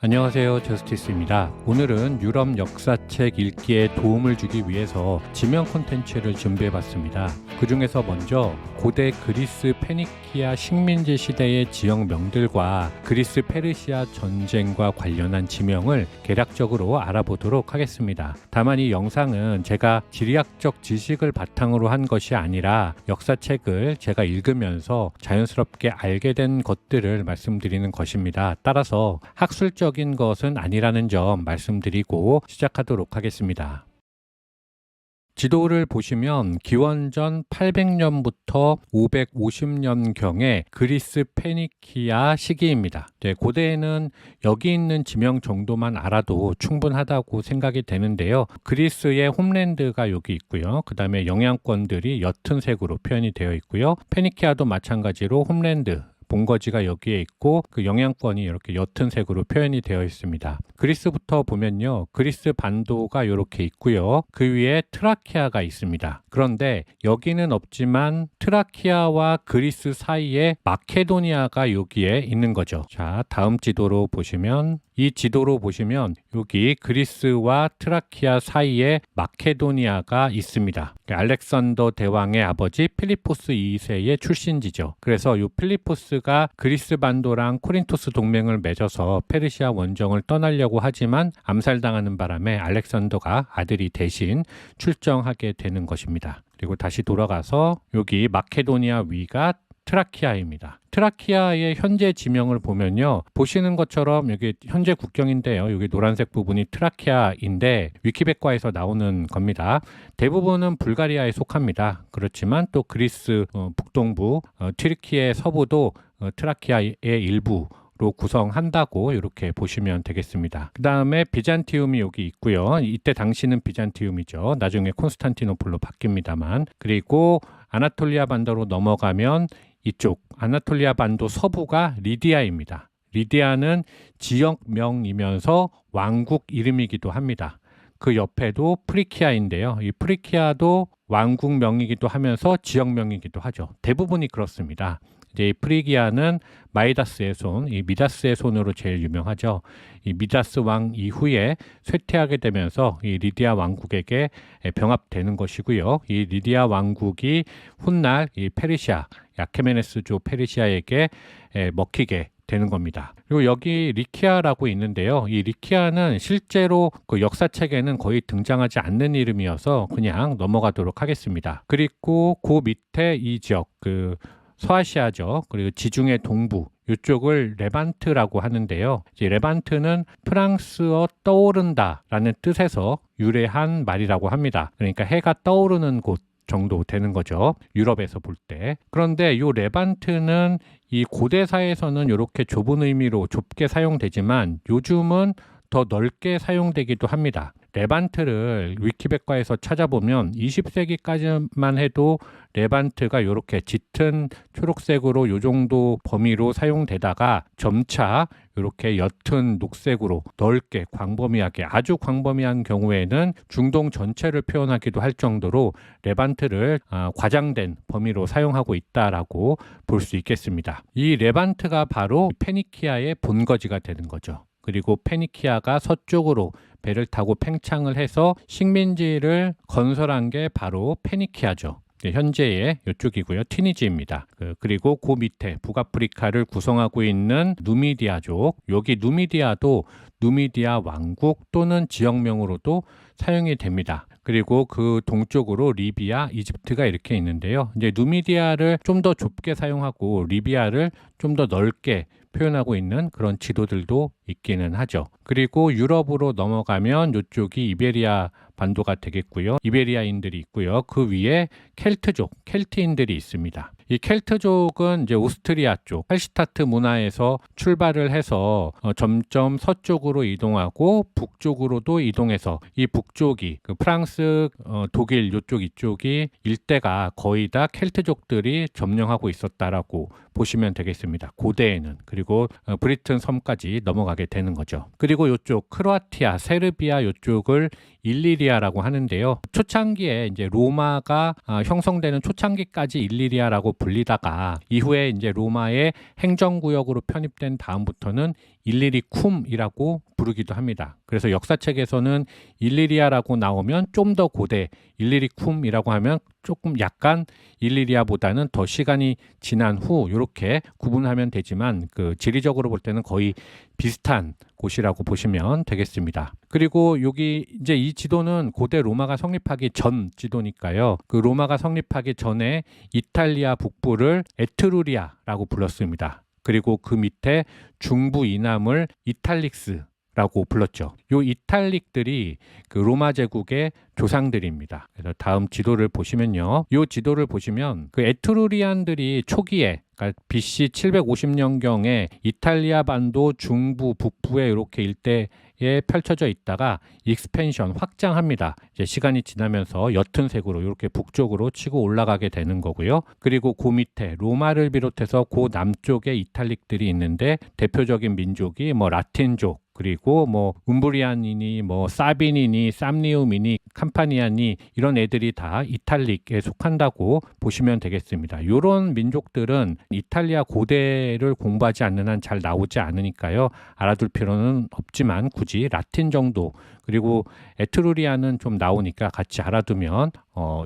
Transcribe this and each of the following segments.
안녕하세요, 저스티스입니다. 오늘은 유럽 역사책 읽기에 도움을 주기 위해서 지명 콘텐츠를 준비해봤습니다. 그 중에서 먼저 고대 그리스 페니키아 식민지 시대의 지역명들과 그리스 페르시아 전쟁과 관련한 지명을 개략적으로 알아보도록 하겠습니다. 다만 이 영상은 제가 지리학적 지식을 바탕으로 한 것이 아니라 역사책을 제가 읽으면서 자연스럽게 알게 된 것들을 말씀드리는 것입니다. 따라서 학술적 것은 아니라는 점 말씀드리고 시작하도록 하겠습니다. 지도를 보시면 기원전 800년부터 550년경의 그리스 페니키아 시기입니다. 고대에는 여기 있는 지명 정도만 알아도 충분하다고 생각이 되는데요. 그리스의 홈랜드가 여기 있고요. 그 다음에 영향권들이 옅은 색으로 표현이 되어 있고요. 페니키아도 마찬가지로 홈랜드 본거지가 여기에 있고 그 영향권이 이렇게 옅은 색으로 표현이 되어 있습니다. 그리스부터 보면요. 그리스 반도가 이렇게 있고요. 그 위에 트라키아가 있습니다. 그런데 여기는 없지만 트라키아와 그리스 사이에 마케도니아가 여기에 있는 거죠. 자, 다음 지도로 보시면 이 지도로 보시면 여기 그리스와 트라키아 사이에 마케도니아가 있습니다. 알렉산더 대왕의 아버지 필리포스 2세의 출신지죠. 그래서 이 필리포스가 그리스 반도랑 코린토스 동맹을 맺어서 페르시아 원정을 떠나려고 하지만 암살당하는 바람에 알렉산더가 아들이 대신 출정하게 되는 것입니다. 그리고 다시 돌아가서 여기 마케도니아 위가 트라키아입니다. 트라키아의 현재 지명을 보면요. 보시는 것처럼 여기 현재 국경인데요. 여기 노란색 부분이 트라키아인데 위키백과에서 나오는 겁니다. 대부분은 불가리아에 속합니다. 그렇지만 또 그리스 북동부, 튀르키예 서부도 트라키아의 일부 로 구성한다고 이렇게 보시면 되겠습니다. 그 다음에 비잔티움이 여기 있고요. 이때 당시는 비잔티움이죠. 나중에 콘스탄티노플로 바뀝니다만. 그리고 아나톨리아 반도로 넘어가면 이쪽 아나톨리아 반도 서부가 리디아입니다. 리디아는 지역명이면서 왕국 이름이기도 합니다. 그 옆에도 프리키아인데요. 이 프리키아도 왕국명이기도 하면서 지역명이기도 하죠. 대부분이 그렇습니다. 이제 이 프리기아는 마이다스의 손, 이 미다스의 손으로 제일 유명하죠. 이 미다스 왕 이후에 쇠퇴하게 되면서 이 리디아 왕국에게 병합되는 것이고요. 이 리디아 왕국이 훗날 이 페르시아, 야케메네스조 페르시아에게 먹히게 되는 겁니다. 그리고 여기 리키아라고 있는데요. 이 리키아는 실제로 그 역사책에는 거의 등장하지 않는 이름이어서 그냥 넘어가도록 하겠습니다. 그리고 그 밑에 이 지역, 서아시아죠. 그리고 지중해 동부 이쪽을 레반트라고 하는데요. 이제 레반트는 프랑스어 떠오른다라는 뜻에서 유래한 말이라고 합니다. 그러니까 해가 떠오르는 곳 정도 되는 거죠. 유럽에서 볼 때. 그런데 이 레반트는 이 고대사에서는 이렇게 좁은 의미로 좁게 사용되지만 요즘은 더 넓게 사용되기도 합니다. 레반트를 위키백과에서 찾아보면 20세기까지만 해도 레반트가 이렇게 짙은 초록색으로 이 정도 범위로 사용되다가 점차 이렇게 옅은 녹색으로 넓게 광범위하게 아주 광범위한 경우에는 중동 전체를 표현하기도 할 정도로 레반트를 과장된 범위로 사용하고 있다라고 볼 수 있겠습니다. 이 레반트가 바로 페니키아의 본거지가 되는 거죠. 그리고 페니키아가 서쪽으로 배를 타고 팽창을 해서 식민지를 건설한 게 바로 페니키아죠. 현재의 이쪽이고요. 티니지입니다. 그리고 그 밑에 북아프리카를 구성하고 있는 누미디아족, 여기 누미디아도 누미디아 왕국 또는 지역명으로도 사용이 됩니다. 그리고 그 동쪽으로 리비아, 이집트가 이렇게 있는데요. 이제 누미디아를 좀 더 좁게 사용하고 리비아를 좀 더 넓게 표현하고 있는 그런 지도들도 있기는 하죠. 그리고 유럽으로 넘어가면 이쪽이 이베리아 반도가 되겠고요. 이베리아인들이 있고요. 그 위에 켈트족, 켈트인들이 있습니다. 이 켈트족은 이제 오스트리아 쪽 할슈타트 문화에서 출발을 해서 점점 서쪽으로 이동하고 북쪽으로도 이동해서 이 북쪽이 프랑스, 독일 이쪽이 일대가 거의 다 켈트족들이 점령하고 있었다라고 보시면 되겠습니다. 고대에는. 그리고 브리튼 섬까지 넘어가게 되는 거죠. 그리고 이쪽 크로아티아, 세르비아 이쪽을 일리리아라고 하는데요. 초창기에 이제 로마가 형성되는 초창기까지 일리리아라고 불리다가 이후에 이제 로마의 행정구역으로 편입된 다음부터는 일리리쿰이라고 부르기도 합니다. 그래서 역사책에서는 일리리아라고 나오면 좀 더 고대, 일리리쿰이라고 하면 조금 약간 일리리아보다는 더 시간이 지난 후 이렇게 구분하면 되지만 그 지리적으로 볼 때는 거의 비슷한 곳이라고 보시면 되겠습니다. 그리고 여기 이제 이 지도는 고대 로마가 성립하기 전 지도니까요. 그 로마가 성립하기 전에 이탈리아 북부를 에트루리아라고 불렀습니다. 그리고 그 밑에 중부 이남을 이탈릭스라고 불렀죠. 요 이탈릭들이 그 로마 제국의 조상들입니다. 그래서 다음 지도를 보시면요. 요 지도를 보시면 그 에트루리안들이 초기에 그러니까 BC 750년경에 이탈리아 반도 중부 북부에 이렇게 일대에 펼쳐져 있다가 익스펜션 확장합니다. 이제 시간이 지나면서 옅은 색으로 이렇게 북쪽으로 치고 올라가게 되는 거고요. 그리고 그 밑에 로마를 비롯해서 그 남쪽에 이탈릭들이 있는데 대표적인 민족이 뭐 라틴족 그리고 뭐 움브리안이니 뭐 사비니니 삼리움이니 캄파니아니 이런 애들이 다 이탈릭에 속한다고 보시면 되겠습니다. 이런 민족들은 이탈리아 고대를 공부하지 않는 한 잘 나오지 않으니까요. 알아둘 필요는 없지만 굳이 라틴 정도 그리고 에트루리아는 좀 나오니까 같이 알아두면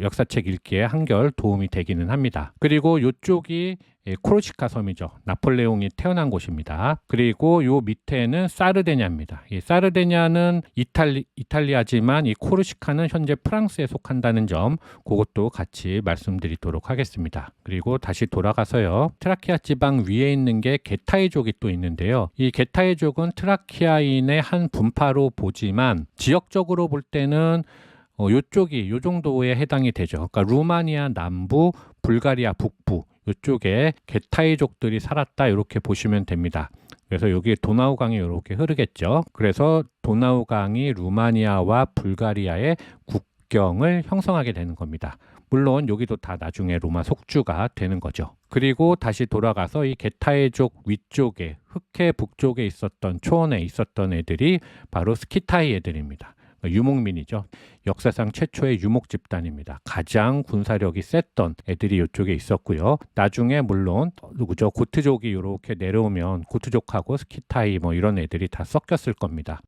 역사책 읽기에 한결 도움이 되기는 합니다. 그리고 이쪽이 코르시카 섬이죠. 나폴레옹이 태어난 곳입니다. 그리고 요 밑에는 사르데냐입니다. 이 사르데냐는 이탈리아지만 이 코르시카는 현재 프랑스에 속한다는 점 그것도 같이 말씀드리도록 하겠습니다. 그리고 다시 돌아가서요. 트라키아 지방 위에 있는 게 게타이족이 또 있는데요. 이 게타이족은 트라키아인의 한 분파로 보지만 지역적으로 볼 때는 요쪽이 요 정도에 해당이 되죠. 그러니까 루마니아 남부, 불가리아 북부 이쪽에 게타이족들이 살았다 이렇게 보시면 됩니다. 그래서 여기 도나우강이 이렇게 흐르겠죠. 그래서 도나우강이 루마니아와 불가리아의 국경을 형성하게 되는 겁니다. 물론 여기도 다 나중에 로마 속주가 되는 거죠. 그리고 다시 돌아가서 이 게타이족 위쪽에 흑해 북쪽에 있었던 초원에 있었던 애들이 바로 스키타이 애들입니다. 유목민이죠. 역사상 최초의 유목 집단입니다. 가장 군사력이 셌던 애들이 이쪽에 있었고요. 나중에 물론 누구죠? 고트족이 이렇게 내려오면 고트족하고 스키타이 뭐 이런 애들이 다 섞였을 겁니다.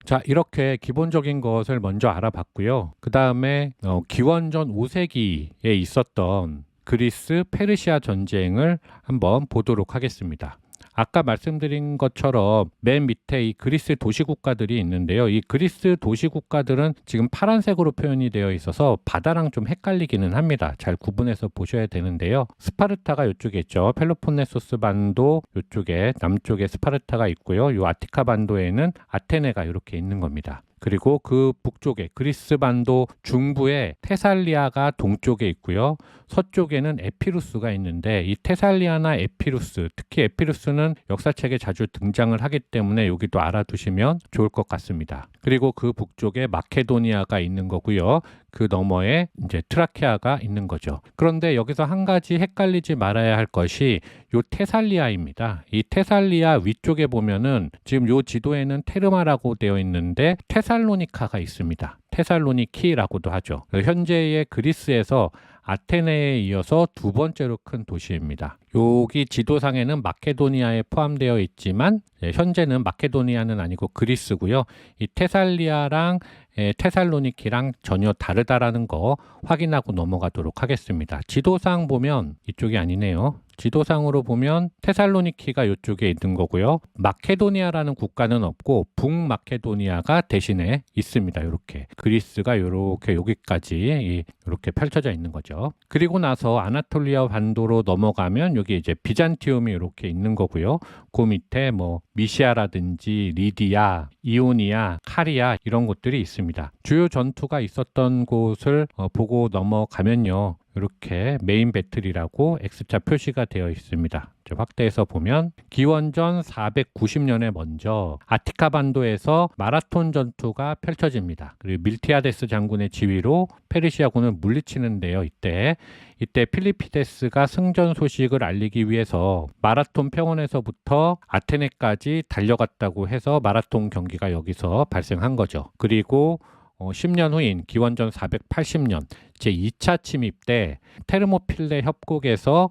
자, 이렇게 기본적인 것을 먼저 알아봤고요. 그 다음에 기원전 5세기에 있었던 그리스 페르시아 전쟁을 한번 보도록 하겠습니다. 아까 말씀드린 것처럼 맨 밑에 이 그리스 도시국가들이 있는데요. 이 그리스 도시국가들은 지금 파란색으로 표현이 되어 있어서 바다랑 좀 헷갈리기는 합니다. 잘 구분해서 보셔야 되는데요. 스파르타가 이쪽에 있죠. 펠로폰네소스 반도 이쪽에 남쪽에 스파르타가 있고요. 이 아티카 반도에는 아테네가 이렇게 있는 겁니다. 그리고 그 북쪽에 그리스 반도 중부에 테살리아가 동쪽에 있고요. 서쪽에는 에피루스가 있는데 이 테살리아나 에피루스, 특히 에피루스는 역사책에 자주 등장을 하기 때문에 여기도 알아두시면 좋을 것 같습니다. 그리고 그 북쪽에 마케도니아가 있는 거고요. 그 너머에 이제 트라키아가 있는 거죠. 그런데 여기서 한 가지 헷갈리지 말아야 할 것이 요 테살리아입니다. 이 테살리아 위쪽에 보면은 지금 요 지도에는 테르마라고 되어 있는데 테살로니카가 있습니다. 테살로니키라고도 하죠. 현재의 그리스에서 아테네에 이어서 두 번째로 큰 도시입니다. 여기 지도상에는 마케도니아에 포함되어 있지만 현재는 마케도니아는 아니고 그리스고요. 이 테살리아랑 테살로니키랑 전혀 다르다라는 거 확인하고 넘어가도록 하겠습니다. 지도상 보면 이쪽이 아니네요. 지도상으로 보면 테살로니키가 이쪽에 있는 거고요. 마케도니아라는 국가는 없고 북마케도니아가 대신에 있습니다. 이렇게 그리스가 이렇게 여기까지 이렇게 펼쳐져 있는 거죠. 그리고 나서 아나톨리아 반도로 넘어가면 여기 이제 비잔티움이 이렇게 있는 거고요. 그 밑에 뭐 미시아라든지 리디아, 이오니아, 카리아 이런 곳들이 있습니다. 주요 전투가 있었던 곳을 보고 넘어가면요. 이렇게 메인 배틀이라고 X자 표시가 되어 있습니다. 확대해서 보면 기원전 490년에 먼저 아티카 반도에서 마라톤 전투가 펼쳐집니다. 그리고 밀티아데스 장군의 지휘로 페르시아군을 물리치는데요. 이때 필리피데스가 승전 소식을 알리기 위해서 마라톤 평원에서부터 아테네까지 달려갔다고 해서 마라톤 경기가 여기서 발생한 거죠. 그리고 10년 후인 기원전 480년 제2차 침입 때 테르모필레 협곡에서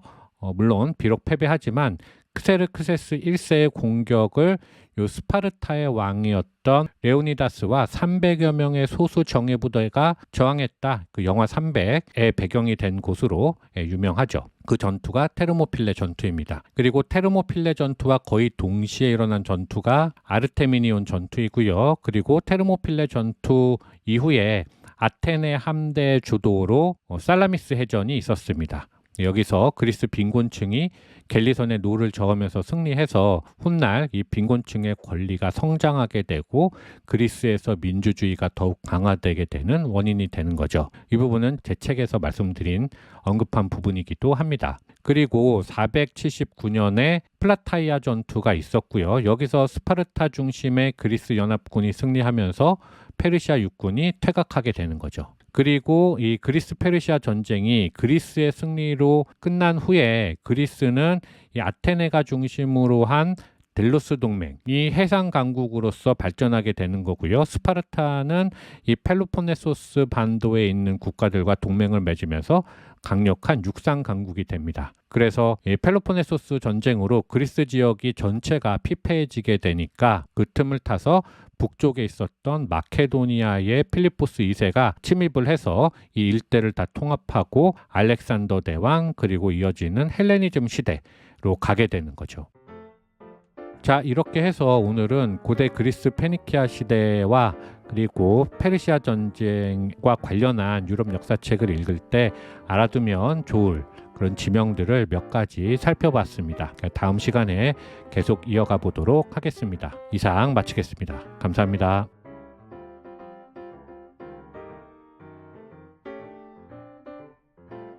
물론 비록 패배하지만 크세르크세스 1세의 공격을 요 스파르타의 왕이었던 레오니다스와 300여 명의 소수 정예 부대가 저항했다. 그 영화 300의 배경이 된 곳으로 유명하죠. 그 전투가 테르모필레 전투입니다. 그리고 테르모필레 전투와 거의 동시에 일어난 전투가 아르테미니온 전투이고요. 그리고 테르모필레 전투 이후에 아테네 함대 주도로 살라미스 해전이 있었습니다. 여기서 그리스 빈곤층이 갤리선의 노를 저으면서 승리해서 훗날 이 빈곤층의 권리가 성장하게 되고 그리스에서 민주주의가 더욱 강화되게 되는 원인이 되는 거죠. 이 부분은 제 책에서 말씀드린 언급한 부분이기도 합니다. 그리고 479년에 플라타이아 전투가 있었고요. 여기서 스파르타 중심의 그리스 연합군이 승리하면서 페르시아 육군이 퇴각하게 되는 거죠. 그리고 이 그리스 페르시아 전쟁이 그리스의 승리로 끝난 후에 그리스는 이 아테네가 중심으로 한 델로스 동맹이 해상 강국으로서 발전하게 되는 거고요. 스파르타는 이 펠로폰네소스 반도에 있는 국가들과 동맹을 맺으면서 강력한 육상 강국이 됩니다. 그래서 이 펠로폰네소스 전쟁으로 그리스 지역이 전체가 피폐해지게 되니까 그 틈을 타서 북쪽에 있었던 마케도니아의 필리포스 2세가 침입을 해서 이 일대를 다 통합하고 알렉산더 대왕 그리고 이어지는 헬레니즘 시대로 가게 되는 거죠. 자, 이렇게 해서 오늘은 고대 그리스 페니키아 시대와 그리고 페르시아 전쟁과 관련한 유럽 역사책을 읽을 때 알아두면 좋을 그런 지명들을 몇 가지 살펴봤습니다. 다음 시간에 계속 이어가 보도록 하겠습니다. 이상 마치겠습니다. 감사합니다.